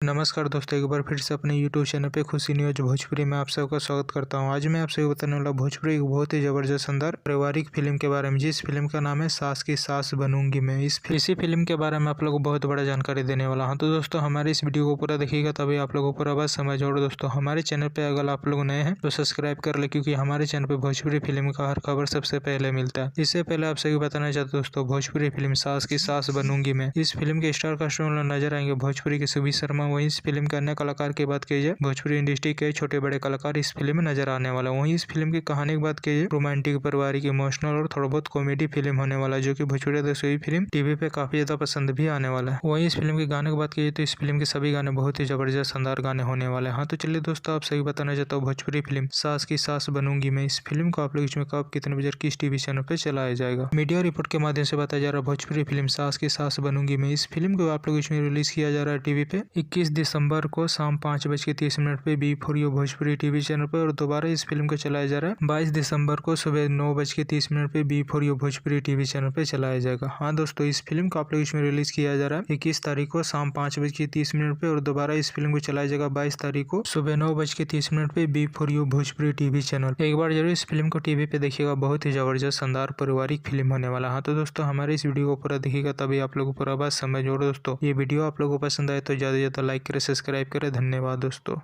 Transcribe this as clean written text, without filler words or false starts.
नमस्कार दोस्तों, एक बार फिर से अपने YouTube चैनल पे खुशी न्यूज भोजपुरी में आप सबका स्वागत करता हूं। आज मैं आप सभी बताने वाला भोजपुरी एक बहुत ही जबरदस्त शानदार पारिवारिक फिल्म के बारे में, जिस फिल्म का नाम है सास की सास बनूंगी मैं। इसी फिल्म के बारे में आप लोगों को बहुत बड़ा जानकारी देने वाला हूँ। तो दोस्तों हमारे इस वीडियो को पूरा देखिएगा, तभी आप लोगों को पूरा बात समझ। और दोस्तों हमारे चैनल पर अगर आप लोग नए हैं तो सब्सक्राइब कर ले, क्योंकि हमारे चैनल पर भोजपुरी फिल्म का हर खबर सबसे पहले मिलता है। इससे पहले आप सभी बताना चाहते दोस्तों, भोजपुरी फिल्म सास की सास बनूंगी मैं, इस फिल्म के स्टार कास्ट में नजर आएंगे भोजपुरी के सुबीर शर्मा। वहीं इस फिल्म के अन्य कलाकार की बात की जाए, भोजपुरी इंडस्ट्री के छोटे बड़े कलाकार इस फिल्म में नजर आने वाला है। वहीं इस फिल्म की कहानी की बात की जाए, रोमांटिक, पारिवारिक, इमोशनल और थोड़ा बहुत कॉमेडी फिल्म होने वाला है, जो कि भोजपुरी दर्शकों फिल्म टीवी पे काफी ज्यादा पसंद भी आने वाला है। वहीं इस फिल्म के गाने की बात की जाए तो इस फिल्म के सभी गाने बहुत ही जबरदस्त शानदार गाने होने वाले हैं। हाँ तो चलिए दोस्तों, आप सही बताना चाहता हूँ, भोजपुरी फिल्म सास की सास बनूंगी मैं, इस फिल्म को आप लोग इसमें कब कितने बजे किस टीवी चैनल पे चलाया जाएगा। मीडिया रिपोर्ट के माध्यम से बताया जा रहा है, भोजपुरी फिल्म सास की सास बनूंगी मैं, इस फिल्म को आप लोग इसमें रिलीज किया जा रहा है टीवी पे 21 दिसंबर को शाम 5:30 पे B4U भोजपुरी टीवी चैनल पर। और दोबारा इस फिल्म को चलाया जा रहा है 22 दिसंबर को सुबह 9:30 पे B4U भोजपुरी टीवी चैनल पे चलाया जाएगा। हाँ दोस्तों, इस फिल्म को आप लोग इसमें रिलीज किया जा रहा है 21 तारीख को शाम 5:30 पे। और दोबारा इस फिल्म को चलाया जाएगा 22 तारीख को सुबह 9:30 पे B4U भोजपुरी टीवी चैनल। एक बार जरूर इस फिल्म को टीवी पे देखिएगा, बहुत ही जबरदस्त शानदार पारिवारिक फिल्म होने वाला। हाँ तो दोस्तों हमारे इस वीडियो को पूरा देखिएगा, तभी आप लोगों को पूरा बात समझ। और दोस्तों ये वीडियो आप लोगों को पसंद आए तो ज्यादा से ज्यादा लाइक करे, सब्सक्राइब करे। धन्यवाद दोस्तों।